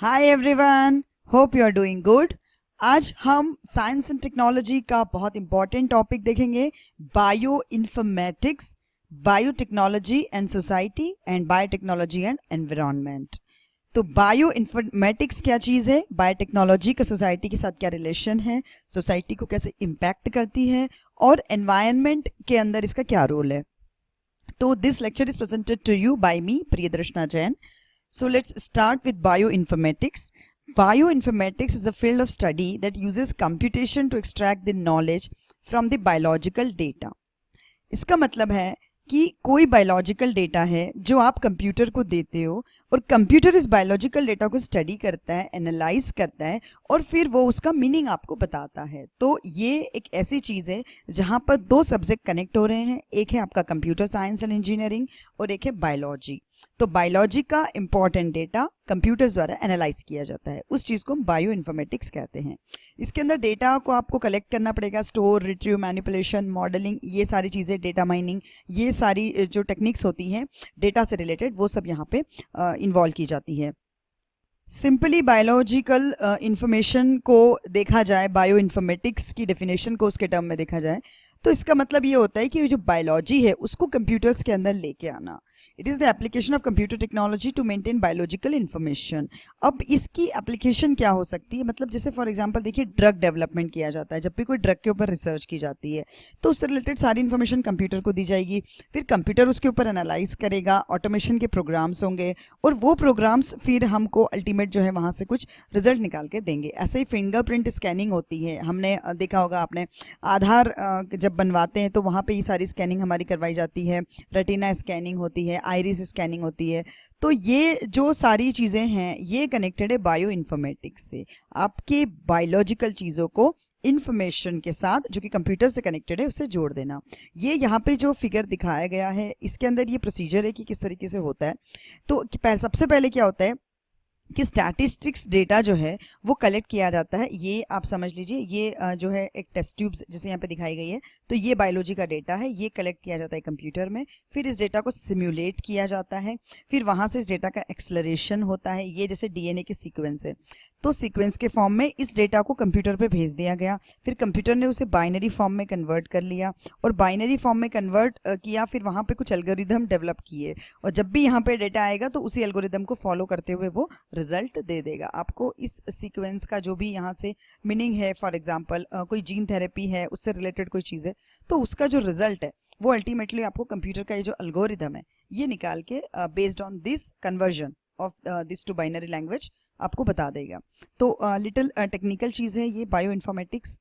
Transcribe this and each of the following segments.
Hi everyone, hope you are doing good. आज हम science and technology का बहुत इंपॉर्टेंट टॉपिक देखेंगे, bioinformatics, biotechnology and society and biotechnology and environment. तो bioinformatics क्या चीज़ है, बायोटेक्नोलॉजी का सोसाइटी के साथ क्या रिलेशन है, सोसाइटी को कैसे इम्पैक्ट करती है और एनवायरनमेंट के अंदर इसका क्या रोल है। तो this lecture is presented to you by me Priyadarshana Jain. So let's start with bioinformatics. Bioinformatics is a field of study that uses computation to extract the knowledge from the biological data. इसका मतलब है कि कोई biological data है जो आप computer को देते हो और कंप्यूटर इस बायोलॉजिकल डेटा को स्टडी करता है, एनालाइज करता है और फिर वो उसका मीनिंग आपको बताता है। तो ये एक ऐसी चीज़ है जहाँ पर दो सब्जेक्ट कनेक्ट हो रहे हैं, एक है आपका कंप्यूटर साइंस एंड इंजीनियरिंग और एक है बायोलॉजी। तो बायोलॉजी का इंपॉर्टेंट डेटा कंप्यूटर्स द्वारा एनालाइज किया जाता है, उस चीज़ को हम बायो इन्फॉर्मेटिक्स कहते हैं। इसके अंदर डेटा को आपको कलेक्ट करना पड़ेगा, स्टोर, रिट्रीव, मैनिपुलेशन, मॉडलिंग, ये सारी चीज़ें, डेटा माइनिंग, ये सारी जो टेक्निक्स होती हैं डेटा से रिलेटेड, वो सब यहाँ पे इन्वॉल्व की जाती है। सिंपली बायोलॉजिकल इंफॉर्मेशन को देखा जाए, बायो इन्फॉर्मेटिक्स की डेफिनेशन को उसके टर्म में देखा जाए तो इसका मतलब ये होता है कि जो बायोलॉजी है उसको कंप्यूटर्स के अंदर लेके आना। It is the application of computer technology to maintain biological information. अब इसकी एप्लीकेशन क्या हो सकती है, मतलब जैसे फॉर एग्जांपल देखिए, ड्रग डेवलपमेंट किया जाता है, जब भी कोई ड्रग के ऊपर रिसर्च की जाती है तो उससे रिलेटेड सारी इन्फॉर्मेशन कंप्यूटर को दी जाएगी, फिर कंप्यूटर उसके ऊपर एनालाइज करेगा, ऑटोमेशन के प्रोग्राम्स होंगे और वो प्रोग्राम्स फिर हमको अल्टीमेट जो है वहाँ से कुछ रिजल्ट निकाल के देंगे। ऐसे ही फिंगरप्रिंट स्कैनिंग होती है, हमने देखा होगा आपने, आधार जब बनवाते हैं तो वहाँ पे ये सारी स्कैनिंग हमारी करवाई जाती है, रेटिना स्कैनिंग होती है, आइरिस स्कैनिंग होती है। तो ये जो सारी चीज़ें हैं ये कनेक्टेड है बायो इन्फॉर्मेटिक्स से, आपके बायोलॉजिकल चीज़ों को इन्फॉर्मेशन के साथ जो कि कंप्यूटर से कनेक्टेड है उससे जोड़ देना। ये यहाँ पे जो फिगर दिखाया गया है इसके अंदर ये प्रोसीजर है कि किस तरीके से होता है। तो सबसे पहले क्या होता है कि स्टैटिस्टिक्स डेटा जो है वो कलेक्ट किया जाता है। ये आप समझ लीजिए, ये जो है एक टेस्ट ट्यूब्स जैसे यहाँ पे दिखाई गई है, तो ये बायोलॉजी का डेटा है, ये कलेक्ट किया जाता है कंप्यूटर में, फिर इस डेटा को सिम्युलेट किया जाता है, फिर वहाँ से इस डेटा का एक्सेलरेशन होता है। ये जैसे डीएनए के सीक्वेंस है तो सीक्वेंस के फॉर्म में इस डेटा को कंप्यूटर पे भेज दिया गया, फिर कंप्यूटर ने उसे बाइनरी फॉर्म में कन्वर्ट कर लिया और बाइनरी फॉर्म में कन्वर्ट किया, फिर वहाँ पे कुछ एल्गोरिदम डेवलप किए और जब भी यहाँ पे डेटा आएगा तो उसी एल्गोरिदम को फॉलो करते हुए वो रिजल्ट दे देगा आपको। इस सीक्वेंस का जो भी यहाँ से मीनिंग है, फॉर एग्जांपल कोई जीन थेरेपी है, उससे रिलेटेड कोई चीज़ है, तो उसका जो रिजल्ट है वो अल्टीमेटली आपको कंप्यूटर का ये जो एल्गोरिदम है ये निकाल के based on this conversion of this to binary language आपको बता देगा। तो लिटिल टेक्निकल चीज़ है ये बायो इन्फॉर्मेटिक्स।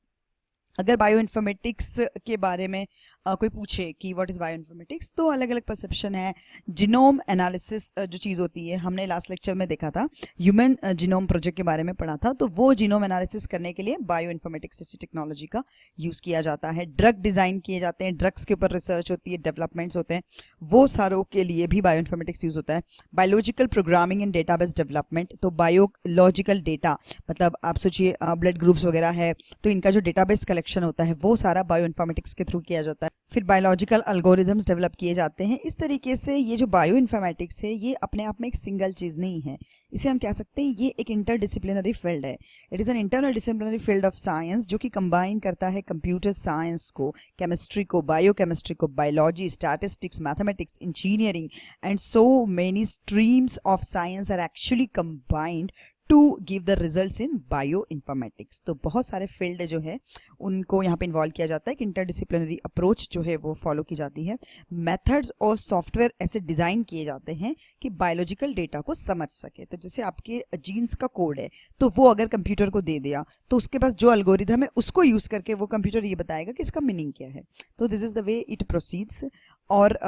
अगर बायो इन्फॉर्मेटिक्स के बारे में कोई पूछे कि व्हाट इज़ बायो इन्फॉर्मेटिक्स, तो अलग अलग परसेप्शन है। जिनोम एनालिसिस जो चीज़ होती है, हमने लास्ट लेक्चर में देखा था, ह्यूमन जिनोम प्रोजेक्ट के बारे में पढ़ा था, तो वो जिनोम एनालिसिस करने के लिए बायो इन्फॉर्मेटिक्स जैसी टेक्नोलॉजी का यूज़ किया जाता है। ड्रग डिज़ाइन किए जाते हैं, ड्रग्स के ऊपर रिसर्च होती है, डेवलपमेंट्स होते हैं, वो सारों के लिए भी बायो इन्फॉर्मेटिक्स यूज़ होता है। Biological programming and database development, तो बायोलॉजिकल डेटा मतलब आप सोचिए ब्लड ग्रुप्स वगैरह है, तो इनका जो डेटाबेस कलेक्शन होता है वो सारा बायो इन्फॉर्मेटिक्स के थ्रू किया जाता है। फिर बायोलॉजिकल एल्गोरिदम्स डेवलप किए जाते हैं। इस तरीके से ये जो बायो इन्फॉर्मेटिक्स है ये अपने आप में एक सिंगल चीज़ नहीं है, इसे हम कह सकते हैं ये एक इंटरडिसिप्लिनरी फील्ड है। It is an interdisciplinary field of science जो कि कंबाइन करता है कंप्यूटर साइंस को, केमिस्ट्री को, बायोकेमिस्ट्री को, biology, statistics, mathematics, engineering and so many streams of science are actually combined to give the results in bioinformatics. तो बहुत सारे फील्ड जो है उनको यहाँ पे इन्वॉल्व किया जाता है कि इंटरडिसिप्लिनरी अप्रोच जो है वो फॉलो की जाती है। मेथड्स और सॉफ्टवेयर ऐसे डिज़ाइन किए जाते हैं कि बायोलॉजिकल डेटा को समझ सके। तो जैसे आपके जीन्स का कोड है तो वो अगर कंप्यूटर को दे दिया तो उसके पास जो एल्गोरिदम है उसको यूज़ करके वो कंप्यूटर ये बताएगा कि इसका मीनिंग क्या है। तो this is the way it proceeds. और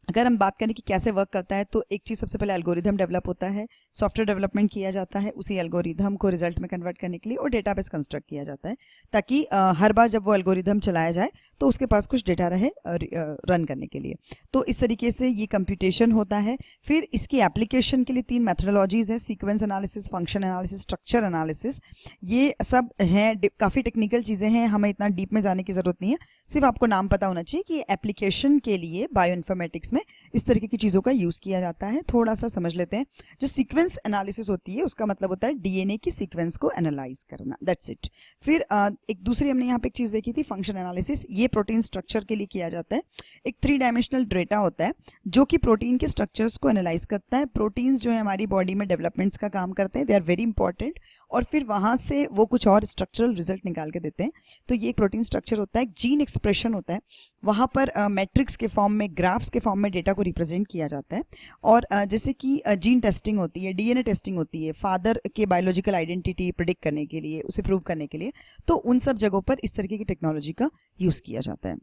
अगर हम बात करें कि कैसे वर्क करता है, तो एक चीज़, सबसे पहले एल्गोरिदम डेवलप होता है, सॉफ्टवेयर डेवलपमेंट किया जाता है उसी एल्गोरिदम को रिजल्ट में कन्वर्ट करने के लिए, और डेटाबेस कंस्ट्रक्ट किया जाता है ताकि हर बार जब वो एल्गोरिदम चलाया जाए तो उसके पास कुछ डेटा रहे रन करने के लिए। तो इस तरीके से ये कंप्यूटेशन होता है। फिर इसकी एप्लीकेशन के लिए 3 मैथडोलॉजीज़ हैं, sequence analysis, function analysis, structure analysis. ये सब हैं, काफ़ी टेक्निकल चीज़ें हैं, हमें इतना डीप में जाने की ज़रूरत नहीं है, सिर्फ आपको नाम पता होना चाहिए कि एप्लीकेशन के लिए बायो इन्फॉर्मेटिक्स में इस तरीके की चीज़ों का यूज़ किया जाता है। थोड़ा सा समझ लेते हैं। जो सीक्वेंस एनालिसिस होती है उसका मतलब होता है डीएनए की सीक्वेंस को एनालाइज करना, दैट्स इट। फिर एक दूसरी हमने यहाँ पे एक चीज़ देखी थी, फंक्शन एनालिसिस। ये प्रोटीन स्ट्रक्चर के लिए किया जाता है। एक 3 डायमेंशनल डेटा होता है जो कि प्रोटीन के स्ट्रक्चर्स को एनालाइज करता है। प्रोटीन्स जो है हमारी बॉडी में डेवलपमेंट्स का काम करते हैं, दे आर वेरी इंपॉर्टेंट, और फिर वहाँ से वो कुछ और स्ट्रक्चरल रिजल्ट निकाल के देते हैं। तो ये एक प्रोटीन स्ट्रक्चर होता है। एक जीन एक्सप्रेशन होता है, वहाँ पर मैट्रिक्स के फॉर्म में, ग्राफ्स के फॉर्म में डेटा को रिप्रेजेंट किया जाता है। और जैसे कि जीन टेस्टिंग होती है, डीएनए टेस्टिंग होती है फादर के बायोलॉजिकल आइडेंटिटी प्रिडिक्ट करने के लिए, उसे प्रूव करने के लिए, तो उन सब जगहों पर इस तरीके की टेक्नोलॉजी का यूज़ किया जाता है।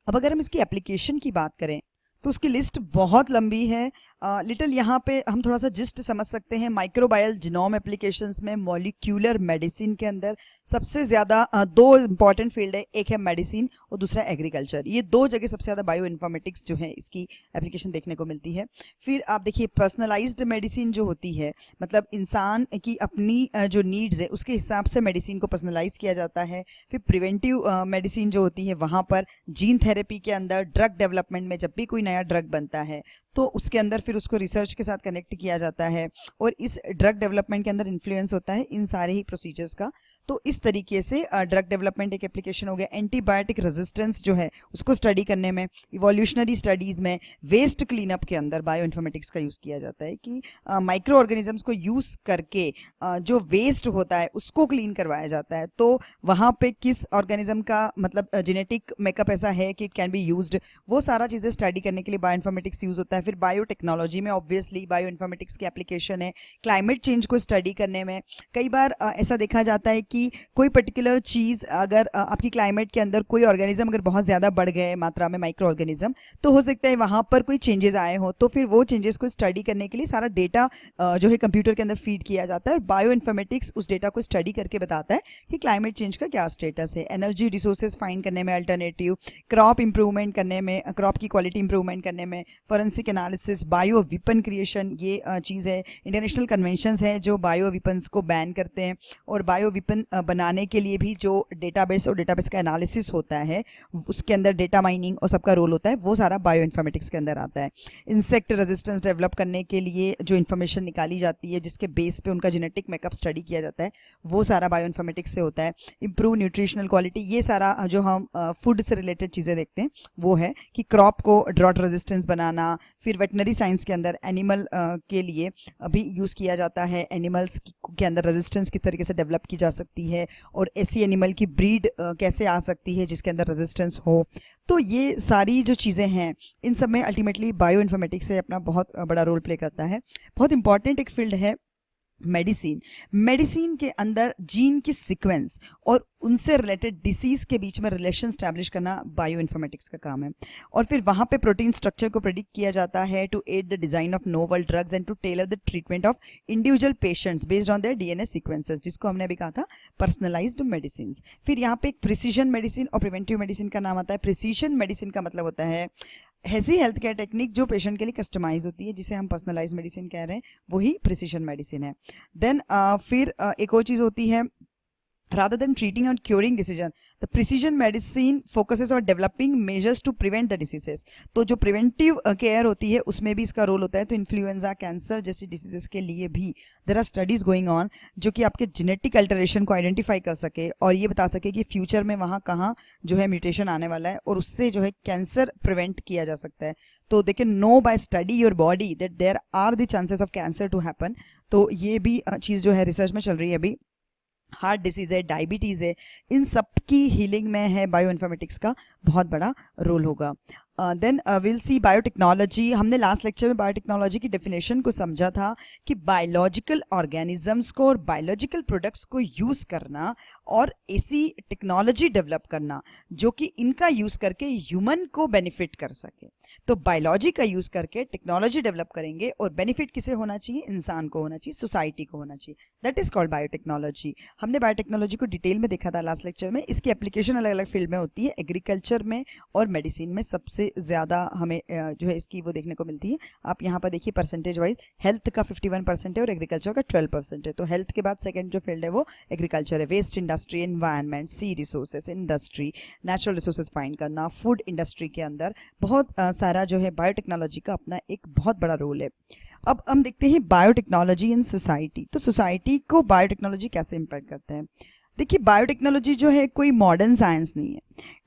अब अगर हम इसकी एप्लीकेशन की बात करें तो उसकी लिस्ट बहुत लंबी है। लिटिल यहाँ पे हम थोड़ा सा जिस्ट समझ सकते हैं। माइक्रोबायल जिनोम एप्लीकेशंस में, मॉलिक्यूलर मेडिसिन के अंदर सबसे ज़्यादा 2 इंपॉर्टेंट फील्ड है, एक है मेडिसिन और दूसरा एग्रीकल्चर। ये 2 जगह सबसे ज़्यादा बायो इन्फॉर्मेटिक्स जो है इसकी एप्लीकेशन देखने को मिलती है। फिर आप देखिए पर्सनलाइज्ड मेडिसिन जो होती है, मतलब इंसान की अपनी जो नीड्स है उसके हिसाब से मेडिसिन को पर्सनलाइज किया जाता है। फिर प्रिवेंटिव मेडिसिन जो होती है, वहाँ पर जीन थेरेपी के अंदर, ड्रग डेवलपमेंट में जब भी कोई नया ड्रग बनता है तो उसके अंदर फिर उसको रिसर्च के साथ कनेक्ट किया जाता है और इस ड्रग डेवलपमेंट के अंदर इन्फ्लुएंस होता है इन सारे ही प्रोसीजर्स का। तो इस तरीके से ड्रग डेवलपमेंट एक एप्लीकेशन हो गया। एंटीबायोटिक रेजिस्टेंस जो है उसको स्टडी करने में, इवोल्यूशनरी स्टडीज़ में, वेस्ट क्लीनअप के अंदर बायो इन्फॉर्मेटिक्स का यूज़ किया जाता है कि माइक्रो ऑर्गेनिजम्स को यूज़ करके जो वेस्ट होता है उसको क्लीन करवाया जाता है। तो वहाँ पे किस ऑर्गेनिज्म का मतलब जेनेटिक मेकअप ऐसा है कि इट कैन बी यूज्ड, वो सारा चीज़ें स्टडी करने के लिए बायो इन्फॉर्मेटिक्स यूज़ होता है। फिर बायोटेक्नोलॉजी में ऑब्वियसली बायो इन्फॉर्मेटिक्स की एप्लीकेशन है। क्लाइमेट चेंज को स्टडी करने में कई बार ऐसा देखा जाता है कि कोई पर्टिकुलर चीज़ अगर आपकी क्लाइमेट के अंदर कोई ऑर्गेनिज्म अगर बहुत ज़्यादा बढ़ गए मात्रा में, माइक्रो ऑर्गेनिज्म, तो हो सकता है वहाँ पर कोई चेंजेस आए हो, तो फिर वो चेंजेस को स्टडी करने के लिए सारा डेटा जो है कंप्यूटर के अंदर फीड किया जाता है और बायो इन्फॉर्मेटिक्स उस डेटा को स्टडी करके बताता है कि क्लाइमेट चेंज का क्या स्टेटस है। एनर्जी रिसोर्सेज फाइंड करने में अल्टरनेटिव, क्रॉप इंप्रूवमेंट करने में, क्रॉप की क्वालिटी इंप्रूवमेंट करने में, forensic analysis, bio weapon creation, ये चीज़ है। इंटरनेशनल कन्वेंशंस हैं जो बायो वेपन्स को बैन करते हैं और बायो वेपन बनाने के लिए भी जो डेटाबेस और डेटाबेस का एनालिसिस होता है उसके अंदर डेटा माइनिंग और सबका रोल होता है, वो सारा बायो इन्फॉर्मेटिक्स के अंदर आता है। इंसेक्ट रेजिस्टेंस डेवलप करने के लिए जो इन्फॉर्मेशन निकाली जाती है जिसके बेस पे उनका जेनेटिक मेकअप स्टडी किया जाता है, वो सारा बायो इन्फॉर्मेटिक्स से होता है। इम्प्रूव न्यूट्रिशनल क्वालिटी, ये सारा जो हम फूड से रिलेटेड चीज़ें देखते हैं वो है कि क्रॉप को ड्रॉट रेजिस्टेंस बनाना। फिर वेटनरी साइंस के अंदर एनिमल के लिए भी यूज़ किया जाता है, एनिमल्स के अंदर रेजिस्टेंस किस तरीके से डेवलप की जा सकती है और ऐसी एनिमल की ब्रीड कैसे आ सकती है जिसके अंदर रेजिस्टेंस हो। तो ये सारी जो चीज़ें हैं इन सब में अल्टीमेटली बायो इन्फॉर्मेटिक्स से अपना बहुत बड़ा रोल प्ले करता है। बहुत इंपॉर्टेंट एक फील्ड है मेडिसिन। मेडिसिन के अंदर जीन की सीक्वेंस और उनसे रिलेटेड डिसीज़ के बीच में रिलेशन स्टैब्लिश करना बायो इन्फॉर्मेटिक्स का काम है। और फिर वहाँ पे प्रोटीन स्ट्रक्चर को प्रेडिक्ट किया जाता है to aid the design of novel drugs and to tailor the treatment of individual patients based on their DNA sequences, जिसको हमने अभी कहा था पर्सनलाइज्ड मेडिसिन। फिर यहाँ पे एक प्रिसीजन मेडिसिन और प्रिवेंटिव मेडिसिन का नाम आता है। प्रिसीजन मेडिसिन का मतलब होता है ऐसी हेल्थ केयर टेक्निक जो पेशेंट के लिए कस्टमाइज होती है, जिसे हम पर्सनलाइज मेडिसिन कह रहे हैं, वही प्रिसीजन मेडिसिन है। देन फिर एक और चीज़ होती है, rather than treating or curing disease, the precision medicine focuses on developing measures to prevent the diseases। तो जो प्रिवेंटिव केयर होती है उसमें भी इसका रोल होता है। तो इन्फ्लुएंजा, कैंसर जैसी डिसीजेस के लिए भी there are studies going on जो कि आपके जेनेटिक अल्टरेशन को आइडेंटिफाई कर सके और ये बता सके कि फ्यूचर में वहाँ कहाँ जो है म्यूटेशन आने वाला है और उससे जो है कैंसर प्रिवेंट किया जा सकता है। तो they can know by study your body that there are the chances of cancer to happen. तो ये भी चीज़ जो है रिसर्च में चल रही है अभी। हार्ट डिसीज़ है, डायबिटीज़ है, इन सब की हीलिंग में है बायो इन्फॉर्मेटिक्स का बहुत बड़ा रोल होगा। Then will see biotechnology. हमने लास्ट लेक्चर में बायोटेक्नोलॉजी की डेफिनेशन को समझा था कि बायोलॉजिकल ऑर्गेनिजम्स को और बायोलॉजिकल प्रोडक्ट्स को यूज़ करना और ऐसी टेक्नोलॉजी डेवलप करना जो कि इनका यूज़ करके ह्यूमन को बेनिफिट कर सके। तो बायोलॉजी का यूज़ करके टेक्नोलॉजी डेवलप करेंगे और बेनिफिट किसे होना चाहिए? इंसान को होना चाहिए, सोसाइटी को होना चाहिए। That is called biotechnology. हमने बायोटेक्नोलॉजी को डिटेल में देखा था लास्ट लेक्चर में। इसकी एप्लीकेशन अलग अलग फील्ड में होती है, एग्रीकल्चर में और मेडिसिन में सबसे सबसे ज़्यादा हमें जो है इसकी वो देखने को मिलती है। आप यहाँ पर देखिए परसेंटेज वाइज हेल्थ का 51% है और एग्रीकल्चर का 12% है। तो हेल्थ के बाद सेकंड जो फील्ड है वो एग्रीकल्चर है। Waste industry, environment, sea resources, industry, natural resources find करना, फूड इंडस्ट्री के अंदर बहुत सारा जो है बायोटेक्नोलॉजी का अपना एक बहुत बड़ा रोल है। अब हम देखते हैं बायोटेक्नोलॉजी इन सोसाइटी। तो सोसाइटी को बायोटेक्नोलॉजी कैसे इम्पैक्ट करते हैं। देखिए बायोटेक्नोलॉजी जो है कोई मॉडर्न साइंस नहीं है,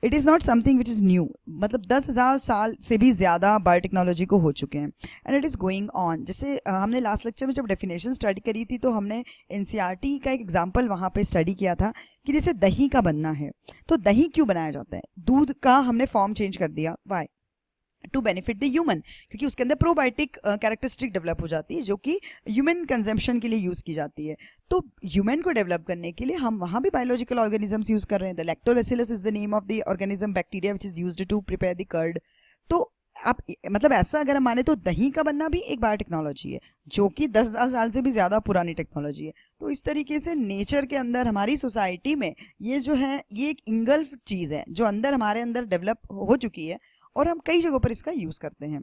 it is not something which is new. मतलब 10,000 साल से भी ज़्यादा बायोटेक्नोलॉजी को हो चुके हैं and it is going on. जैसे हमने लास्ट लेक्चर में जब डेफिनेशन स्टडी करी थी तो हमने एनसीईआरटी का एक एग्जाम्पल वहाँ पे स्टडी किया था कि जैसे दही का बनना है, तो दही क्यों बनाया जाता है। दूध का हमने फॉर्म चेंज कर दिया, why, to benefit the human, क्योंकि उसके अंदर प्रोबायोटिक कैरेक्टरिस्टिक डेवलप हो जाती है जो कि ह्यूमन कंजम्पशन के लिए यूज़ की जाती है। तो ह्यूमन को डेवलप करने के लिए हम वहाँ भी बायोलॉजिकल ऑर्गेनिजम्स यूज़ कर रहे हैं। The lactobacillus is the name of the organism bacteria which is used to prepare the curd. तो आप मतलब ऐसा अगर हम माने तो दही का बनना भी एक बायोटेक्नोलॉजी है जो कि 10,000 साल से भी ज़्यादा पुरानी टेक्नोलॉजी है। तो इस तरीके से नेचर के अंदर हमारी सोसाइटी में ये जो है ये एक इंगल्फ चीज़ है जो अंदर हमारे अंदर डेवलप हो चुकी है और हम कई जगहों पर इसका यूज़ करते हैं।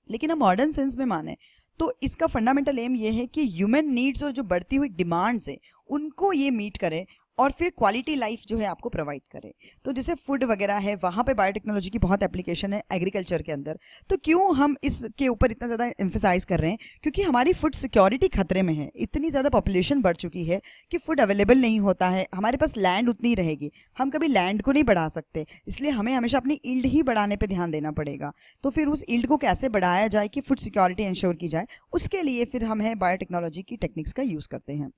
लेकिन हम मॉडर्न सेंस में माने तो इसका फंडामेंटल एम ये है कि ह्यूमन नीड्स और जो बढ़ती हुई डिमांड्स है उनको ये मीट करे और फिर क्वालिटी लाइफ जो है आपको प्रोवाइड करे। तो जैसे फूड वगैरह है वहाँ पे बायोटेक्नोलॉजी की बहुत एप्लीकेशन है एग्रीकल्चर के अंदर। तो क्यों हम इसके ऊपर इतना ज़्यादा एम्फेसाइज कर रहे हैं, क्योंकि हमारी फूड सिक्योरिटी खतरे में है। इतनी ज़्यादा पॉपुलेशन बढ़ चुकी है कि फूड अवेलेबल नहीं होता है, हमारे पास लैंड उतनी रहेगी, हम कभी लैंड को नहीं बढ़ा सकते, इसलिए हमें हमेशा अपनी ईल्ड ही बढ़ाने पर ध्यान देना पड़ेगा। तो फिर उस ईल्ड को कैसे बढ़ाया जाए कि फूड सिक्योरिटी इंश्योर की जाए, उसके लिए फिर हम बायोटेक्नोलॉजी की टेक्निक्स का यूज़ करते हैं।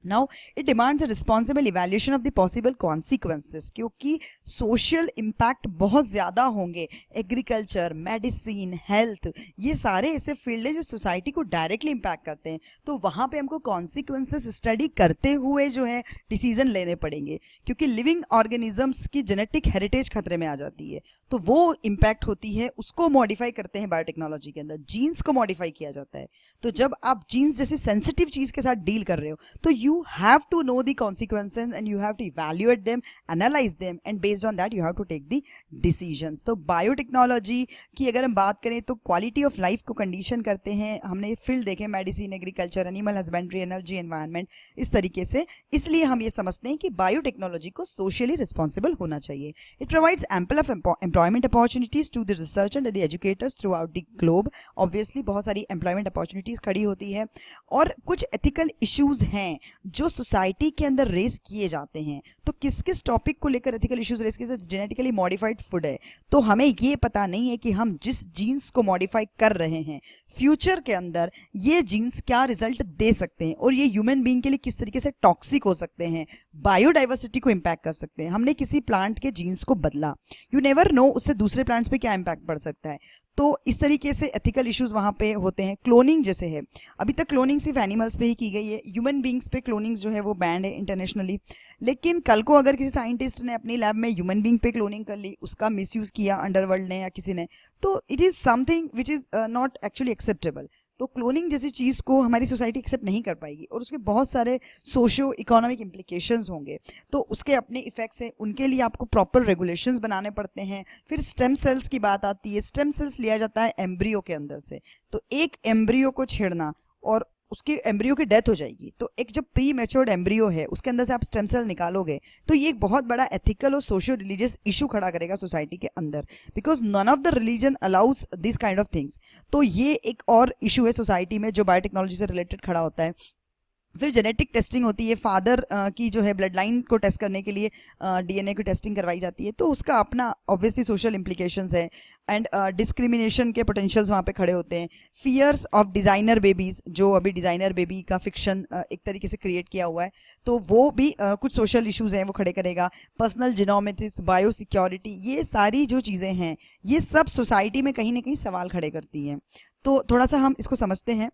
Now it demands a responsible evaluation of the possible consequences, क्योंकि सोशल इम्पैक्ट बहुत ज़्यादा होंगे। एग्रीकल्चर, मेडिसिन, हेल्थ, ये सारे ऐसे फील्ड हैं जो सोसाइटी को डायरेक्टली इम्पैक्ट करते हैं। तो वहाँ पे हमको कॉन्सिक्वेंसेस स्टडी करते हुए जो है डिसीजन लेने पड़ेंगे, क्योंकि लिविंग ऑर्गेनिजम्स की जेनेटिक हेरिटेज खतरे में आ जाती है। तो वो इम्पैक्ट होती है, उसको मॉडिफाई करते हैं बायोटेक्नोलॉजी के अंदर, जीन्स को मॉडिफाई किया जाता है। तो जब आप जीन्स जैसी सेंसिटिव चीज़ के साथ डील कर रहे हो तो you have to know the consequences and you have to evaluate them, analyze them, and based on that you have to take the decisions. तो बायोटेक्नोलॉजी की अगर हम बात करें तो क्वालिटी ऑफ लाइफ को कंडीशन करते हैं। हमने फील्ड देखे medicine, agriculture, animal husbandry, energy, environment, इस तरीके से। इसलिए हम ये समझते हैं कि बायोटेक्नोलॉजी को सोशली रिस्पॉन्सिबल होना चाहिए। It provides ample of employment opportunities to the research and the educators throughout the globe. Obviously बहुत सारी एम्प्लॉयमेंट अपॉर्चुनिटीज खड़ी होती है और कुछ एथिकल इश्यूज हैं जो सोसाइटी के अंदर रेस किए जाते हैं। तो किस किस टॉपिक को लेकर एथिकल इश्यूज रेस किए जाते हैं। जेनेटिकली मॉडिफाइड फूड है तो हमें ये पता नहीं है कि हम जिस जीन्स को मॉडिफाई कर रहे हैं फ्यूचर के अंदर ये जीन्स क्या रिजल्ट दे सकते हैं और ये ह्यूमन बीइंग के लिए किस तरीके से टॉक्सिक हो सकते हैं, बायोडाइवर्सिटी को इम्पैक्ट कर सकते हैं। हमने किसी प्लांट के जीन्स को बदला, यू नेवर नो उससे दूसरे प्लांट्स पे क्या इम्पैक्ट पड़ सकता है। तो इस तरीके से एथिकल इश्यूज वहाँ पे होते हैं। क्लोनिंग जैसे है, अभी तक क्लोनिंग सिर्फ एनिमल्स पे ही की गई है, ह्यूमन बींग्स पे क्लोनिंग जो है वो बैंड है इंटरनेशनली। लेकिन कल को अगर किसी साइंटिस्ट ने अपनी लैब में ह्यूमन बींग पे क्लोनिंग कर ली, उसका मिसयूज़ किया अंडरवर्ल्ड ने या किसी ने, तो it is something which is not actually acceptable. तो क्लोनिंग जैसी चीज़ को हमारी सोसाइटी एक्सेप्ट नहीं कर पाएगी और उसके बहुत सारे सोशो इकोनॉमिक इम्प्लीकेशंस होंगे। तो उसके अपने इफ़ेक्ट्स हैं, उनके लिए आपको प्रॉपर रेगुलेशंस बनाने पड़ते हैं। फिर स्टेम सेल्स की बात आती है, स्टेम सेल्स लिया जाता है एम्ब्रियो के अंदर से। तो एक एम्ब्रियो को छेड़ना और उसके एम्ब्रियो की डेथ हो जाएगी, तो एक जब प्री मैच्योर्ड एम्ब्रियो है उसके अंदर से आप स्टेम सेल निकालोगे तो ये एक बहुत बड़ा एथिकल और सोशो रिलीजियस इशू खड़ा करेगा सोसाइटी के अंदर, because none of the religion allows this kind of things. तो ये एक और इशू है सोसाइटी में जो बायोटेक्नोलॉजी से रिलेटेड खड़ा होता है। फिर जेनेटिक टेस्टिंग होती है, फादर की जो है ब्लड लाइन को टेस्ट करने के लिए डीएनए की टेस्टिंग करवाई जाती है, तो उसका अपना ऑब्वियसली सोशल इम्प्लीकेशंस है एंड डिस्क्रिमिनेशन के पोटेंशियल्स वहाँ पे खड़े होते हैं। फियर्स ऑफ डिज़ाइनर बेबीज़, जो अभी डिज़ाइनर बेबी का फिक्शन एक तरीके से क्रिएट किया हुआ है, तो वो भी कुछ सोशल इश्यूज़ हैं वो खड़े करेगा। पर्सनल जीनोमिक्स, बायो सिक्योरिटी, ये सारी जो चीज़ें हैं ये सब सोसाइटी में कहीं ना कहीं सवाल खड़े करती हैं। तो थोड़ा सा हम इसको समझते हैं।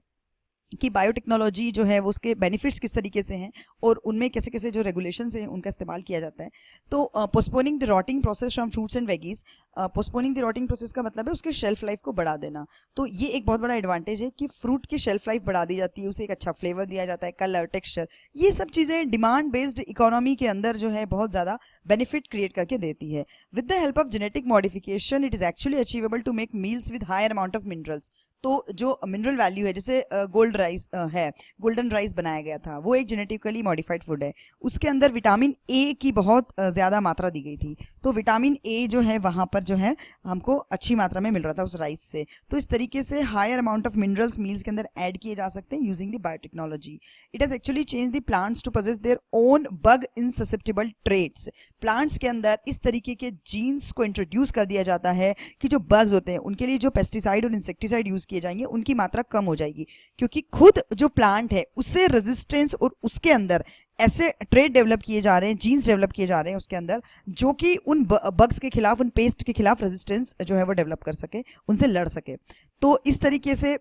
कि बायोटेक्नोलॉजी जो है वो उसके बेनिफिट्स किस तरीके से हैं और उनमें कैसे कैसे जो रेगुलेशंस हैं उनका इस्तेमाल किया जाता है। तो postponing the rotting process from fruits and veggies, postponing the rotting process का मतलब है उसके शेल्फ लाइफ को बढ़ा देना। तो ये एक बहुत बड़ा एडवांटेज है कि फ्रूट की शेल्फ लाइफ बढ़ा दी जाती है, उसे एक अच्छा फ्लेवर दिया जाता है, कलर, टेक्सचर, ये सब चीज़ें डिमांड बेस्ड इकोनॉमी के अंदर जो है बहुत ज़्यादा बेनिफिट क्रिएट करके देती है। With the help of genetic modification it is actually achievable to make meals with higher amount of minerals. तो जो मिनरल वैल्यू है, जैसे गोल्ड राइस है, गोल्डन राइस बनाया गया था, वो एक जेनेटिकली मॉडिफाइड फूड है, उसके अंदर विटामिन ए की बहुत ज़्यादा मात्रा दी गई थी। तो विटामिन ए जो है वहाँ पर जो है हमको अच्छी मात्रा में मिल रहा था उस राइस से। तो इस तरीके से higher amount of minerals meals के अंदर ऐड किए जा सकते हैं using the biotechnology. It has actually change the plants to possess their own bug insusceptible traits. Plants के अंदर इस तरीके के जीन्स को इंट्रोड्यूस कर दिया जाता है कि जो बग्स होते हैं उनके लिए जो पेस्टिसाइड और इंसेक्टिसाइड यूज़ किए जाएंगे उनकी मात्रा कम हो जाएगी, क्योंकि खुद जो प्लांट है उससे रेजिस्टेंस और उसके अंदर ऐसे ट्रेड डेवलप किए जा रहे हैं, जीन्स डेवलप किए जा रहे हैं उसके अंदर, जो कि उन बग्स के खिलाफ, उन पेस्ट के खिलाफ रेजिस्टेंस जो है वो डेवलप कर सके, उनसे लड़ सके। तो इस तरीके से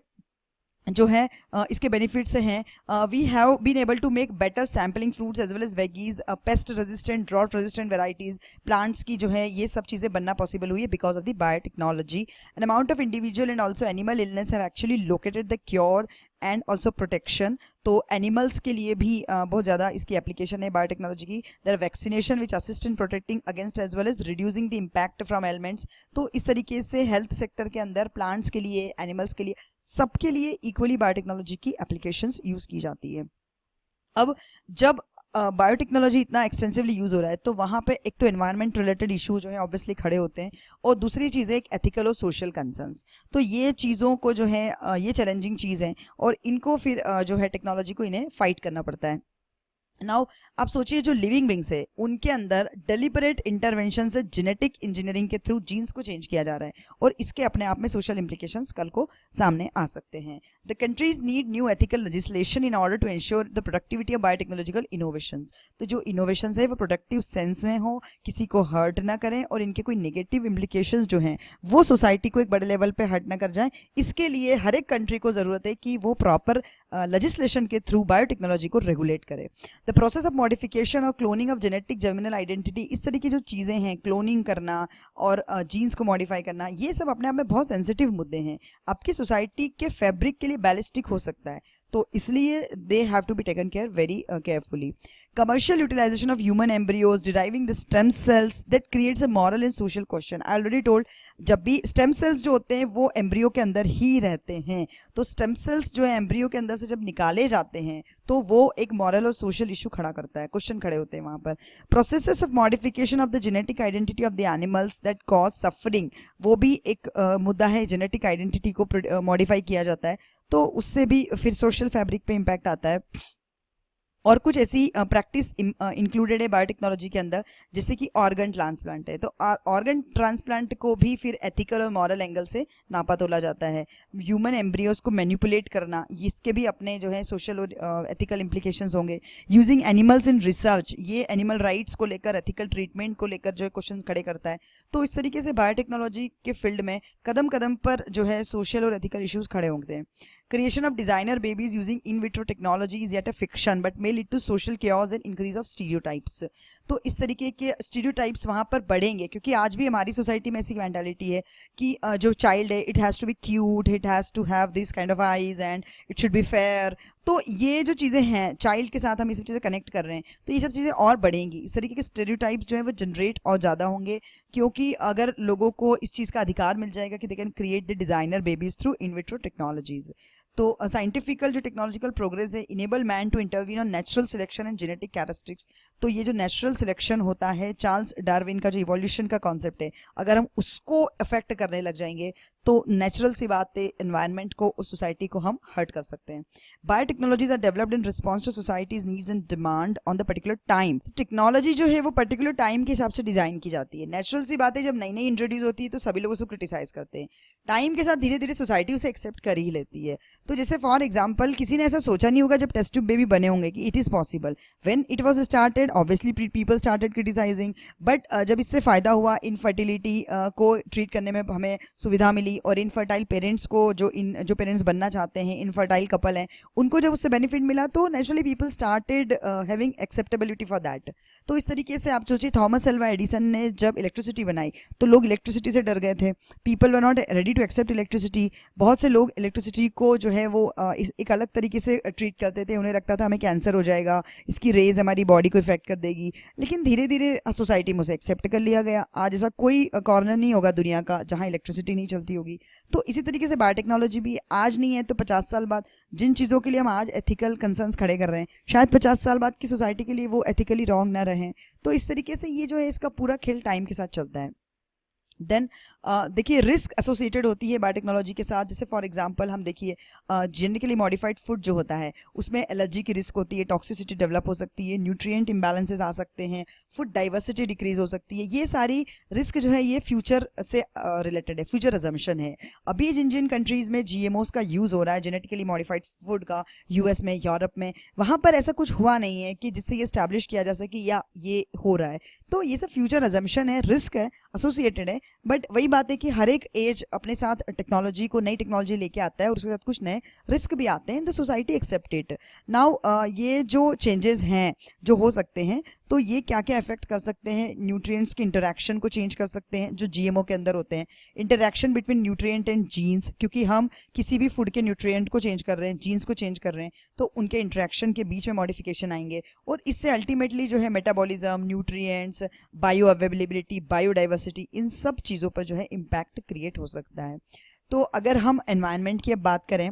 जो है इसके बेनिफिट्स हैं। We have been able to make better sampling fruits as well as veggies, pest resistant, drought resistant varieties, plants की जो है ये सब चीज़ें बनना पॉसिबल हुई है because of the biotechnology. An amount of individual and also animal illness have actually located the cure and also protection. तो एनिमल्स के लिए भी बहुत ज़्यादा इसकी एप्लीकेशन है बायोटेक्नोलॉजी की। There vaccination which assist in protecting against as well as reducing the impact from elements. तो इस तरीके से हेल्थ सेक्टर के अंदर प्लांट्स के लिए, एनिमल्स के लिए, सबके लिए इक्वली बायोटेक्नोलॉजी की एप्लीकेशंस यूज़ की जाती है। अब जब बायोटेक्नोलॉजी इतना एक्सटेंसिवली यूज़ हो रहा है तो वहाँ पे एक तो एनवायरनमेंट रिलेटेड इशू जो है ऑब्वियसली खड़े होते हैं, और दूसरी चीज़ है एक एथिकल और सोशल कंसर्न्स। तो ये चीज़ों को जो है ये चैलेंजिंग चीज़ है और इनको फिर जो है टेक्नोलॉजी को इन्हें फाइट करना पड़ता है। नाउ आप सोचिए जो लिविंग बिंग्स है उनके अंदर डेलिबरेट इंटरवेंशन से जेनेटिक इंजीनियरिंग के थ्रू जीन्स को चेंज किया जा रहा है, और इसके अपने आप में सोशल इंप्लीकेशंस कल को सामने आ सकते हैं। The countries need new ethical legislation in order to ensure the productivity of biotechnological innovations. तो जो इनोवेशंस है वो प्रोडक्टिव सेंस में हो, किसी को हर्ट ना करें, और इनके कोई नेगेटिव इम्प्लीकेशंस जो हैं वो सोसाइटी को एक बड़े लेवल पर हर्ट ना कर जाए। इसके लिए हर एक कंट्री को ज़रूरत है कि वो प्रॉपर लेजिस्लेशन के थ्रू बायोटेक्नोलॉजी को रेगुलेट करे। द प्रोसेस ऑफ मॉडिफिकेशन और cloning of genetic germinal identity, इस तरह की जो चीज़ें हैं, क्लोनिंग करना और जीन्स को मॉडिफाई करना, ये सब अपने आप में बहुत सेंसिटिव मुद्दे हैं, आपकी सोसाइटी के फैब्रिक के लिए बैलिस्टिक हो सकता है। तो इसलिए they have to be taken care very carefully. Commercial utilization of human embryos deriving the stem cells that creates a moral and social question. I already told, जब भी स्टेम सेल्स जो होते हैं वो एम्ब्रियो के अंदर ही रहते हैं, तो स्टेम सेल्स जो है एम्ब्रियो के अंदर से जब निकाले जाते हैं तो वो एक मॉरल और सोशल इशू खड़ा करता है, क्वेश्चन खड़े होते हैं वहाँ पर। Processes of modification of the genetic identity of the animals that cause suffering, वो भी एक मुद्दा है। जेनेटिक आइडेंटिटी को मॉडिफाई किया जाता है तो उससे भी फिर सोशल फैब्रिक पे इम्पैक्ट आता है। और कुछ ऐसी प्रैक्टिस इंक्लूडेड है बायोटेक्नोलॉजी के अंदर, जैसे कि ऑर्गन ट्रांसप्लांट है। तो ऑर्गन ट्रांसप्लांट को भी फिर एथिकल और मॉरल एंगल से नापा तोला जाता है। ह्यूमन एम्ब्रियोज को मैनिपुलेट करना, इसके भी अपने जो है सोशल और एथिकल इम्प्लीकेशंस होंगे। यूजिंग एनिमल्स इन रिसर्च, ये एनिमल राइट्स को लेकर, एथिकल ट्रीटमेंट को लेकर जो है क्वेश्चन खड़े करता है। तो इस तरीके से बायोटेक्नोलॉजी के फील्ड में कदम कदम पर जो है सोशल और एथिकल इश्यूज खड़े होंगे हैं। Creation of designer babies using in vitro technology is yet a fiction but may lead to social chaos and increase of stereotypes. तो इस तरीके के स्टीरियोटाइप्स वहाँ पर बढ़ेंगे, क्योंकि आज भी हमारी सोसाइटी में ऐसी मेंटालिटी है कि जो चाइल्ड है it has to be cute, it has to have this kind of eyes and it should be fair. तो ये जो चीज़ें हैं, चाइल्ड के साथ हम ये सब चीज़ें कनेक्ट कर रहे हैं, तो ये सब चीज़ें और बढ़ेंगी। इस तरीके के स्टेरियोटाइप्स जो है वो जनरेट और ज़्यादा होंगे, क्योंकि अगर लोगों को इस चीज़ का अधिकार मिल जाएगा कि they can create the designer babies through in vitro technologies. तो साइंटिफिकल जो टेक्नोलॉजिकल प्रोग्रेस है enable man to intervene on natural selection and genetic characteristics. तो ये जो नेचुरल सिलेक्शन होता है, चार्ल्स डार्विन का जो इवोल्यूशन का कॉन्सेप्ट है, अगर हम उसको अफेक्ट करने लग जाएंगे तो नेचुरल सी बात है, एनवायरनमेंट को, उस सोसाइटी को हम हर्ट कर सकते हैं। Biotechnology technologies are developed in response to society's needs and demand on the particular time. Technology जो है वो पर्टिकुलर टाइम के हिसाब से डिजाइन की जाती है। नेचुरल सी बात है, जब नई नई इंट्रोड्यूस होती है तो सभी लोग उसको क्रिटिसाइज करते हैं। टाइम के साथ धीरे धीरे सोसाइटी उसे एक्सेप्ट कर ही लेती है। तो जैसे फॉर एग्जाम्पल किसी ने ऐसा सोचा नहीं होगा जब टेस्ट ट्यूब बेबी बने होंगे कि it is possible. When it was started obviously people started criticising, but जब इससे फ़ायदा हुआ, इनफर्टिलिटी को ट्रीट करने में हमें सुविधा मिली, और इनफर्टाइल पेरेंट्स को जो पेरेंट्स बनना चाहते हैं, इनफर्टाइल कपल हैं, उनको जब उससे बेनिफिट मिला तो naturally people started having acceptability for that. तो इस तरीके से आप सोचिए, थॉमस अल्वा एडिसन ने जब इलेक्ट्रिसिटी बनाई तो लोग इलेक्ट्रिसिटी से डर गए थे। People were not ready to accept electricity. बहुत से लोग इलेक्ट्रिसिटी को जो है वो एक अलग तरीके से ट्रीट करते थे। उन्हें लगता था हमें कैंसर हो जाएगा, इसकी रेज हमारी बॉडी को इफेक्ट कर देगी। लेकिन धीरे धीरे सोसाइटी में उसे एक्सेप्ट कर लिया गया। आज ऐसा कोई कॉर्नर नहीं होगा दुनिया का जहाँ इलेक्ट्रिसिटी नहीं चलती होगी। तो इसी तरीके से बायोटेक्नोलॉजी भी आज नहीं है तो 50 साल बाद जिन चीज़ों के लिए हम आज एथिकल कंसर्न्स खड़े कर रहे हैं, शायद 50 साल बाद की सोसाइटी के लिए वो एथिकली रॉन्ग ना रहें। तो इस तरीके से ये जो है इसका पूरा खेल टाइम के साथ चलता है। देन देखिए, रिस्क एसोसिएटेड होती है बायोटेक्नोलॉजी के साथ। जैसे फॉर एग्जांपल हम देखिए, जेनेटिकली मॉडिफाइड फूड जो होता है उसमें एलर्जी की रिस्क होती है, टॉक्सिसिटी डेवलप हो सकती है, न्यूट्रिएंट इम्बैलेंसेस आ सकते हैं, फूड डाइवर्सिटी डिक्रीज हो सकती है। ये सारी रिस्क जो है ये फ्यूचर से रिलेटेड है, फ्यूचर अजम्पशन है। अभी जिन जिन कंट्रीज़ में GMOs का यूज़ हो रहा है, जेनेटिकली मॉडिफाइड फूड का, US में, यूरोप में, वहाँ पर ऐसा कुछ हुआ नहीं है कि जिससे ये स्टैब्लिश किया जा सके या ये हो रहा है। तो ये सब फ्यूचर अजम्पशन है, रिस्क है, एसोसिएटेड है। बट वही बात है कि हर एक एज अपने साथ टेक्नोलॉजी को, नई टेक्नोलॉजी लेके आता है और उसके साथ कुछ नए रिस्क भी आते हैं। The society accept it. Now ये जो चेंजेस हैं जो हो सकते हैं, तो ये क्या क्या इफेक्ट कर सकते हैं? न्यूट्रिएंट्स की इंटरेक्शन को चेंज कर सकते हैं जो GMO के अंदर होते हैं। Interaction between nutrient and genes, क्योंकि हम किसी भी फूड के न्यूट्रिएंट को चेंज कर रहे हैं, जीन्स को चेंज कर रहे हैं, तो उनके इंटरेक्शन के बीच में मॉडिफिकेशन आएंगे और इससे अल्टीमेटली जो है metabolism, nutrients, bioavailability, biodiversity, इन सब चीज़ों पर जो है इम्पैक्ट क्रिएट हो सकता है। तो अगर हम एनवायरनमेंट की अब बात करें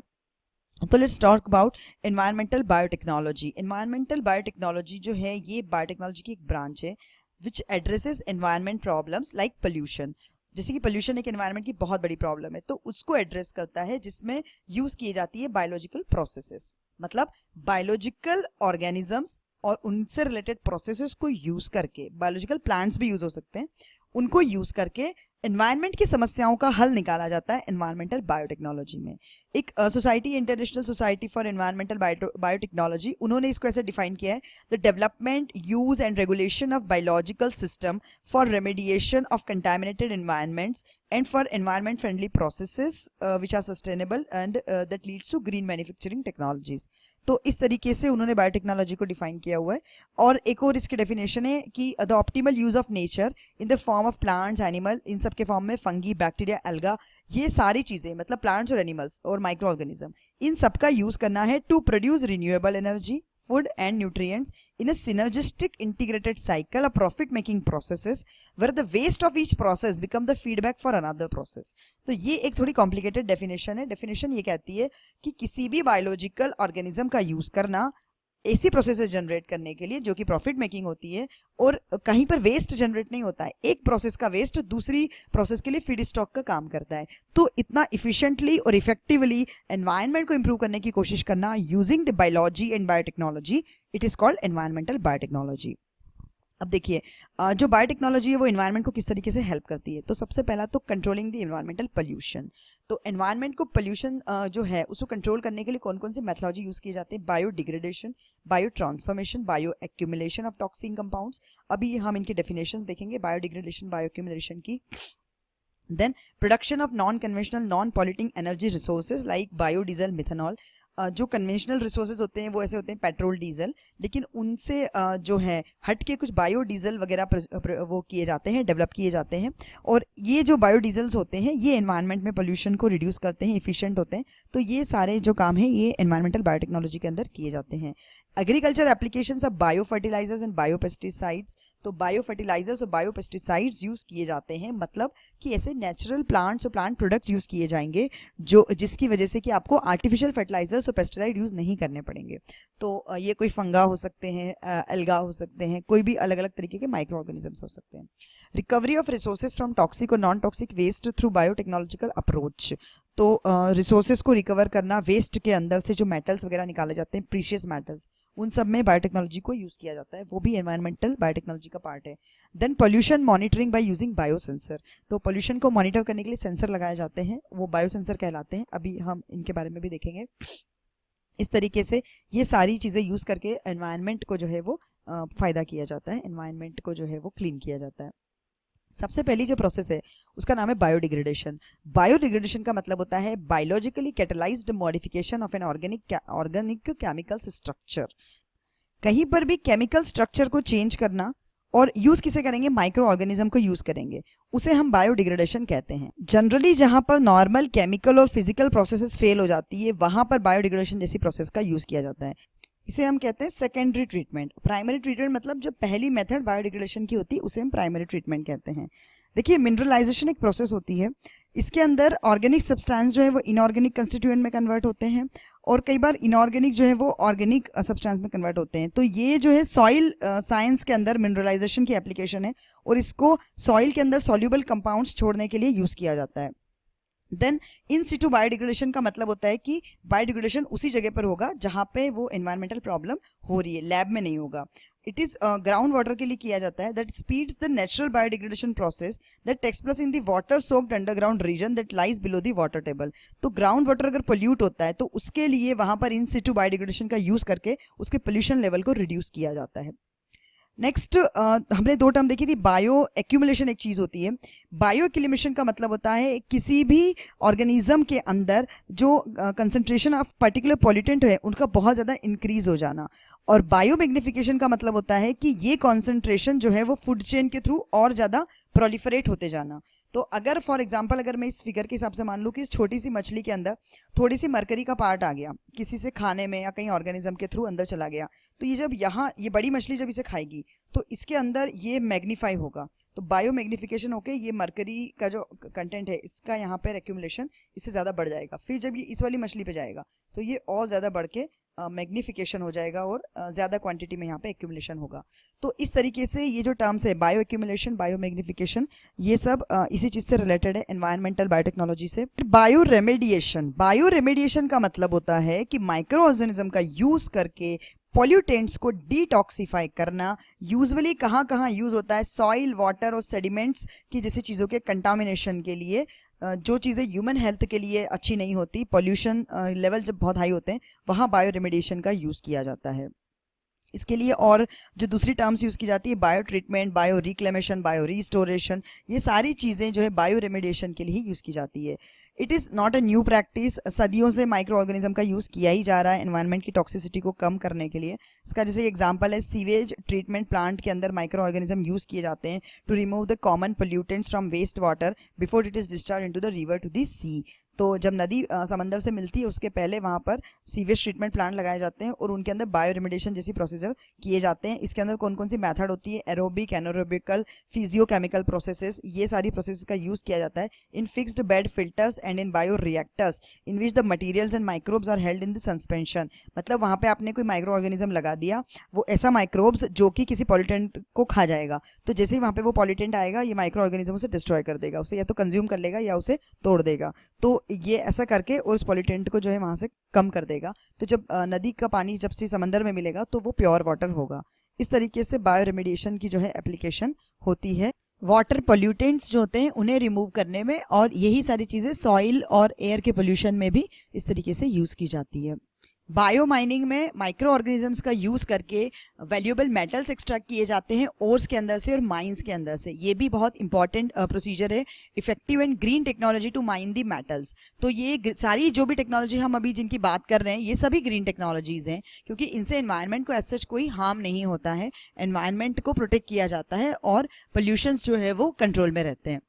तो let's talk about environmental biotechnology. Environmental biotechnology जो है ये बायोटेक्नोलॉजी की एक ब्रांच है which addresses environment problems like pollution. जैसे कि पोल्यूशन एक एनवायरनमेंट की बहुत बड़ी प्रॉब्लम है, तो उसको एड्रेस करता है, जिसमें यूज़ की जाती है बायोलॉजिकल प्रोसेसेस। मतलब बायोलॉजिकल ऑर्गेनिजम्स और उनसे रिलेटेड प्रोसेसेस को यूज़ करके, बायोलॉजिकल प्लांट्स भी यूज़ हो सकते हैं, उनको यूज़ करके एनवायरनमेंट की समस्याओं का हल निकाला जाता है एनवायरमेंटल बायोटेक्नोलॉजी में। एक society, international society for environmental biotechnology, उन्होंने इसको ऐसे डिफाइन किया है: the development, use and regulation of biological system for remediation of contaminated environments and for environment friendly processes which are sustainable and that leads to green manufacturing technologies। तो इस तरीके से उन्होंने बायोटेक्नोलॉजी को डिफाइन किया हुआ है। और एक और इसकी डेफिनेशन है कि the optimal use of nature in the form of plants, animal, इन सब के फॉर्म में फंगी, बैक्टीरिया, एल्गा, ये सारी चीज़ें, मतलब प्लांट्स और एनिमल्स और माइक्रो ऑर्गेनिज्म, इन सब का यूज़ करना है to produce renewable energy, food and nutrients in a synergistic integrated cycle of profit making processes where the waste of each process become the feedback for another process। तो ये एक थोड़ी complicated definition है। Definition ये कहती है कि किसी भी बायोलॉजिकल ऑर्गेनिज्म का यूज़ करना ऐसी प्रोसेसेस जनरेट करने के लिए जो कि प्रॉफिट मेकिंग होती है और कहीं पर वेस्ट जनरेट नहीं होता है। एक प्रोसेस का वेस्ट दूसरी प्रोसेस के लिए फीड स्टॉक का काम करता है। तो इतना इफिशिएंटली और इफेक्टिवली एनवायरनमेंट को इंप्रूव करने की कोशिश करना using the biology and biotechnology, it is called environmental biotechnology. अब देखिए, जो बायोटेक्नोलॉजी है वो एनवायरनमेंट को किस तरीके से हेल्प करती है। तो सबसे पहला तो कंट्रोलिंग द एनवायरमेंटल पोल्यूशन। तो एनवायरनमेंट को पोल्यूशन जो है उसको कंट्रोल करने के लिए कौन कौन से मेथोलॉजी यूज़ किए जाते हैं? Biodegradation, biotransformation, bioaccumulation of toxic compounds. अभी हम इनकी डेफिनेशंस देखेंगे बायो डिग्रेडेशन, बायो एक्यूमुलेशन की। Then production of non conventional, non polluting energy resources like biodiesel, methanol. जो कन्वेंशनल रिसोर्सेज होते हैं वो ऐसे होते हैं पेट्रोल, डीजल, लेकिन उनसे जो है हट के कुछ बायोडीजल वगैरह वो किए जाते हैं, डेवलप किए जाते हैं। और ये जो बायोडीजल्स होते हैं ये एनवायरनमेंट में पोल्यूशन को रिड्यूस करते हैं, इफिशिएंट होते हैं। तो ये सारे जो काम हैं ये एनवायरमेंटल बायोटेक्नोलॉजी के अंदर किए जाते हैं। Agriculture applications of biofertilizers and biopesticides. तो बायो फर्टिलाइजर्स और बायो पेस्टिसाइड्स यूज़ किए जाते हैं, मतलब कि ऐसे नेचुरल प्लांट्स और प्लांट प्रोडक्ट यूज़ किए जाएंगे जो जिसकी वजह से कि आपको आर्टिफिशियल फर्टिलाइजर्स और पेस्टिसाइड यूज़ नहीं करने पड़ेंगे। तो ये कोई फंगा हो सकते हैं, एल्गा हो सकते हैं, कोई भी अलग अलग तरीके के माइक्रो ऑर्गेनिजम्स हो सकते हैं। Recovery of resources from toxic और non toxic waste through biotechnological approach. तो रिसोर्सेज को रिकवर करना, वेस्ट के अंदर से जो मेटल्स वगैरह निकाले जाते हैं, प्रीशियस मेटल्स, उन सब में बायोटेक्नोलॉजी को यूज़ किया जाता है, वो भी एनवायरमेंटल बायोटेक्नोलॉजी का पार्ट है। Then pollution monitoring by using biosensor, तो पोल्यूशन को मॉनिटर करने के लिए सेंसर लगाए जाते हैं, वो बायोसेंसर कहलाते हैं, अभी हम इनके बारे में भी देखेंगे। इस तरीके से ये सारी चीज़ें यूज़ करके एनवायरनमेंट को जो है वो फ़ायदा किया जाता है, एनवायरनमेंट को जो है वो क्लीन किया जाता है। सबसे पहली जो प्रोसेस है उसका नाम है बायोडिग्रेडेशन। बायोडिग्रेडेशन का मतलब होता है biologically catalysed modification of an organic chemical structure. कहीं पर भी केमिकल स्ट्रक्चर को चेंज करना, और यूज किसे करेंगे, माइक्रो ऑर्गेनिज्म को यूज करेंगे, उसे हम बायोडिग्रेडेशन कहते हैं। जनरली जहां पर नॉर्मल केमिकल और फिजिकल प्रोसेसेस फेल हो जाती है वहां पर बायोडिग्रेडेशन जैसी प्रोसेस का यूज किया जाता है। इसे हम कहते हैं सेकेंडरी ट्रीटमेंट। प्राइमरी ट्रीटमेंट मतलब जो पहली मेथड बायोडिग्रेडेशन की होती है उसे हम प्राइमरी ट्रीटमेंट कहते हैं। देखिए, मिनरलाइजेशन एक प्रोसेस होती है, इसके अंदर ऑर्गेनिक सब्सटेंस जो है वो इनऑर्गेनिक कंस्टिट्यूएंट में कन्वर्ट होते हैं, और कई बार इनऑर्गेनिक जो है वो ऑर्गेनिक सब्सटेंस में कन्वर्ट होते हैं। तो ये जो है सॉइल साइंस के अंदर मिनरलाइजेशन की एप्लीकेशन है, और इसको सॉइल के अंदर सॉल्यूबल कंपाउंड्स छोड़ने के लिए यूज़ किया जाता है। देन इन सिटू बायोडिग्रेडेशन का मतलब होता है कि बायोडिग्रेडेशन उसी जगह पर होगा जहाँ पे वो एनवायरमेंटल प्रॉब्लम हो रही है, लैब में नहीं होगा। इट इज ग्राउंड वाटर के लिए किया जाता है, that speeds the natural biodegradation process that takes place in the water soaked underground region that lies below the water table. तो ग्राउंड वाटर अगर पोल्यूट होता है तो उसके लिए वहां पर इन सिटू बायोडिग्रेडेशन का यूज करके उसके पोल्यूशन लेवल को रिड्यूस किया जाता है। नेक्स्ट हमने दो टर्म देखी थी, बायो एक्यूमुलेशन एक चीज़ होती है। बायो एक्यूमुलेशन का मतलब होता है किसी भी ऑर्गेनिज्म के अंदर जो कंसंट्रेशन ऑफ पर्टिकुलर पॉल्यूटेंट है उनका बहुत ज़्यादा इंक्रीज हो जाना, और बायो मैग्निफिकेशन का मतलब होता है कि ये कॉन्सेंट्रेशन जो है वो फूड चेन के थ्रू और ज़्यादा प्रोलिफरेट होते जाना। तो अगर फॉर एग्जांपल अगर मैं इस फिगर के हिसाब से मान लूँ कि इस छोटी सी मछली के अंदर थोड़ी सी मरकरी का पार्ट आ गया, किसी से खाने में या कहीं ऑर्गेनिज्म के थ्रू अंदर चला गया, तो ये जब यहाँ ये बड़ी मछली जब इसे खाएगी तो इसके अंदर ये मैग्नीफाई होगा, तो बायो मैग्निफिकेशन होके ये मरकरी का जो कंटेंट है इसका यहाँ पर एक्यूमुलेशन इससे ज़्यादा बढ़ जाएगा। फिर जब ये इस वाली मछली पे जाएगा तो ये और ज़्यादा बढ़ के मैग्निफिकेशन हो जाएगा और ज़्यादा क्वांटिटी में यहाँ पे एक्यूमुलेशन होगा। तो इस तरीके से ये जो टर्म्स है बायो एक्यूमुलेशन, बायो मैग्निफिकेशन, ये सब इसी चीज़ से रिलेटेड है, एनवायरमेंटल बायोटेक्नोलॉजी से। बायो रेमेडिएशन, बायो रेमेडिएशन का मतलब होता है कि माइक्रो ऑर्गेनिज्म का यूज़ करके पॉल्यूटेंट्स को डिटॉक्सिफाई करना। यूजुअली कहाँ कहाँ यूज़ होता है, सॉइल, वाटर और सेडिमेंट्स की जैसी चीज़ों के कंटामिनेशन के लिए, जो चीज़ें ह्यूमन हेल्थ के लिए अच्छी नहीं होती, पॉल्यूशन लेवल जब बहुत हाई होते हैं वहाँ बायो रेमेडिएशन का यूज़ किया जाता है। इसके लिए और जो दूसरी टर्म्स यूज़ की जाती है, bio treatment, bio reclamation, bio restoration, ये सारी चीज़ें जो है बायो रेमेडिएशन के लिए ही यूज़ की जाती है। It is not a new practice, सदियों से माइक्रो ऑर्गेनिज्म का यूज़ किया ही जा रहा है एनवायरनमेंट की टॉक्सिसिटी को कम करने के लिए। इसका जैसे एग्जांपल है, सीवेज ट्रीटमेंट प्लांट के अंदर माइक्रो ऑर्गेनिज्म यूज़ किए जाते हैं to remove the common pollutants from waste water before it is discharge into the river to the sea. तो जब नदी समंदर से मिलती है उसके पहले वहाँ पर सीवेज ट्रीटमेंट प्लांट लगाए जाते हैं और उनके अंदर बायो रेमेडिएशन जैसी प्रोसीजर किए जाते हैं। इसके अंदर कौन कौन सी मेथड होती है, एरोबिक, एनारोबिकल, फिजियोकेमिकल प्रोसेसेस, ये सारी प्रोसेस का यूज़ किया जाता है in fixed bed filters and in bioreactors in which the materials and microbes are held in the suspension. मतलब वहाँ पे आपने कोई माइक्रो ऑर्गेनिज्म लगा दिया, वो ऐसा माइक्रोब्स जो कि किसी पॉल्यूटेंट को खा जाएगा, तो जैसे ही वहाँ पे वो पॉल्यूटेंट आएगा ये माइक्रो ऑर्गेनिज्म उसे डिस्ट्रॉय कर देगा, उसे या तो कंज्यूम कर लेगा या उसे तोड़ देगा। तो ये ऐसा करके और उस पॉल्यूटेंट को जो है वहाँ से कम कर देगा। तो जब नदी का पानी जब से समंदर में मिलेगा तो वो प्योर वाटर होगा। इस तरीके से बायो रेमेडिएशन की जो है एप्लीकेशन होती है वाटर पॉल्यूटेंट्स जो होते हैं उन्हें रिमूव करने में, और यही सारी चीज़ें सॉइल और एयर के पोल्यूशन में भी इस तरीके से यूज़ की जाती है। बायो माइनिंग में माइक्रो ऑर्गेनिजम्स का यूज़ करके वैल्यूएबल मेटल्स एक्सट्रैक्ट किए जाते हैं ओर्स के अंदर से और माइंस के अंदर से। ये भी बहुत इंपॉर्टेंट प्रोसीजर है, effective and green technology to mine the metals. तो ये सारी जो भी टेक्नोलॉजी हम अभी जिनकी बात कर रहे हैं ये सभी ग्रीन टेक्नोलॉजीज़ हैं, क्योंकि इनसे एनवायरनमेंट को एज सच कोई हार्म नहीं होता है, एनवायरनमेंट को प्रोटेक्ट किया जाता है और पोल्यूशंस जो है वो कंट्रोल में रहते हैं।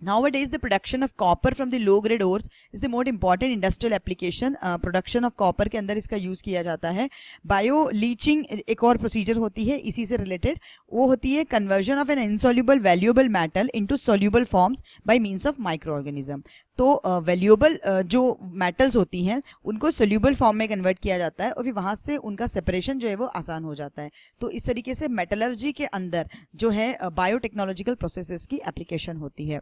Nowadays, the production of copper from the low-grade ores is the most important industrial application. Production of copper के अंदर इसका यूज़ किया जाता है। बायो लीचिंग एक और प्रोसीजर होती है इसी से रिलेटेड, वो होती है conversion of an insoluble valuable metal into soluble forms by means of microorganism. तो वैल्यूएबल जो मेटल्स होती हैं उनको सोल्यूबल फॉर्म में कन्वर्ट किया जाता है और फिर वहाँ से उनका सेपरेशन जो है वो आसान हो जाता है। तो इस तरीके से मेटलर्जी के अंदर जो है बायोटेक्नोलॉजिकल प्रोसेसेस की एप्लीकेशन होती है।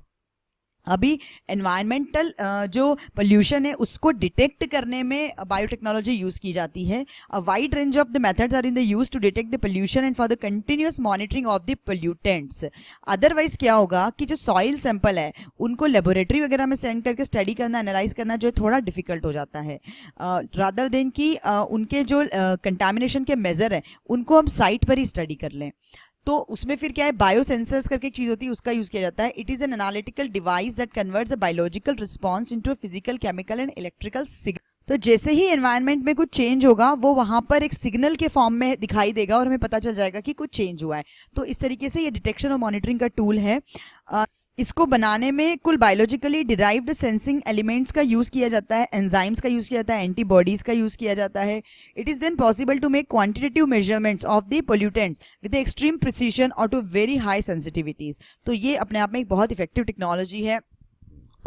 अभी एनवायरमेंटल जो पोल्यूशन है उसको डिटेक्ट करने में बायोटेक्नोलॉजी यूज़ की जाती है. A wide range of the methods are in the use to detect the pollution and for the continuous monitoring of the pollutants. Otherwise क्या होगा कि जो सॉइल सैंपल है उनको लेबोरेटरी वगैरह में सेंड करके स्टडी करना, एनालाइज करना जो है थोड़ा डिफिकल्ट हो जाता है. रादर देन कि उनके जो कंटामिनेशन के मेजर है उनको हम साइट पर ही स्टडी कर लें. तो उसमें फिर क्या है, बायोसेंसर्स करके एक चीज होती है, उसका यूज किया जाता है. It is an analytical device that converts a biological response into a physical, chemical and electrical signal. तो जैसे ही एनवायरनमेंट में कुछ चेंज होगा वो वहां पर एक सिग्नल के फॉर्म में दिखाई देगा और हमें पता चल जाएगा कि कुछ चेंज हुआ है. तो इस तरीके से ये डिटेक्शन और मॉनिटरिंग का टूल है. इसको बनाने में कुल बायोलॉजिकली डिराइव्ड सेंसिंग एलिमेंट्स का यूज़ किया जाता है, एंजाइम्स का यूज़ किया जाता है, एंटीबॉडीज़ का यूज़ किया जाता है. It is then possible to make quantitative measurements of the pollutants with extreme precision और टू वेरी हाई सेंसिटिविटीज़. तो ये अपने आप में एक बहुत इफेक्टिव टेक्नोलॉजी है.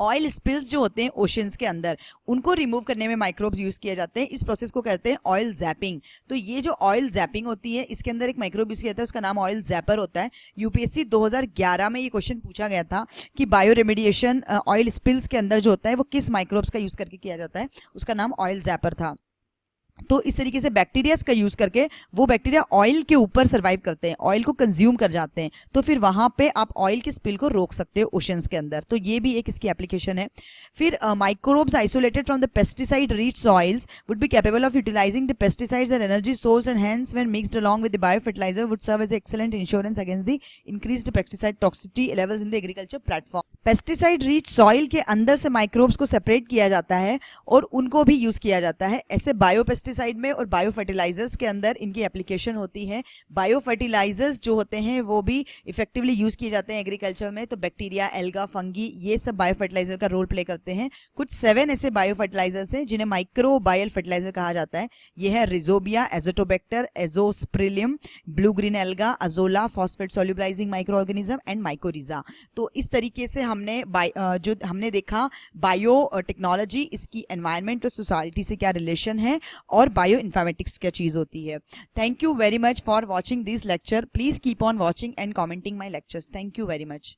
ऑयल स्पिल्स जो होते हैं ओशंस के अंदर उनको रिमूव करने में माइक्रोब्स यूज़ किए जाते हैं. इस प्रोसेस को कहते हैं ऑयल जैपिंग. तो ये जो ऑयल जैपिंग होती है इसके अंदर एक माइक्रोब यूज़ किया जाता है, उसका नाम ऑयल जैपर होता है. यूपीएससी 2011 में ये क्वेश्चन पूछा गया था कि बायो रेमेडिएशन ऑयल स्पिल्स के अंदर जो होता है वो किस माइक्रोब्स का यूज़ करके किया जाता है. उसका नाम ऑयल जैपर था. तो इस तरीके से बैक्टीरियाज का यूज करके वो बैक्टीरिया ऑयल के ऊपर सर्वाइव करते हैं, ऑयल को कंज्यूम कर जाते हैं. तो फिर वहां पे आप ऑयल के स्पिल को रोक सकते हो ओशंस के अंदर. तो ये भी एक इसकी एप्लीकेशन है. फिर microbes isolated from the pesticide rich soils would be capable of utilizing the pesticides and energy source and hence when mixed along with the biofertilizer would serve as excellent insurance against the increased pesticide toxicity levels in the agriculture platform. Pesticide rich soil के अंदर से microbes को separate किया जाता है और उनको भी यूज किया जाता है. ऐसे बायो पेस्टिसाइड में और बायो फर्टिलाइजर्स के अंदर इनकी एप्लीकेशन होती है. बायो फर्टिलाइजर्स जो होते हैं वो भी इफेक्टिवली यूज किए जाते हैं एग्रीकल्चर में. तो बैक्टीरिया, एल्गा, फंगी ये सब बायो फर्टिलाइजर का रोल प्ले करते हैं. कुछ 7 ऐसे बायो फर्टिलाइजर्स हैं जिन्हें माइक्रोबायल फर्टिलाइजर कहा जाता है. ये है rhizobia, azotobacter, azospirillum, blue green alga, azolla, phosphate solubilizing microorganism and mycorrhiza. तो इस तरीके से हमने जो हमने देखा बायो टेक्नोलॉजी, इसकी एनवायरनमेंट और सोसाइटी से क्या रिलेशन है और बायो इन्फॉर्मेटिक्स क्या चीज़ होती है. Thank you very much for watching this lecture. Please keep on watching and commenting my lectures. Thank you very much.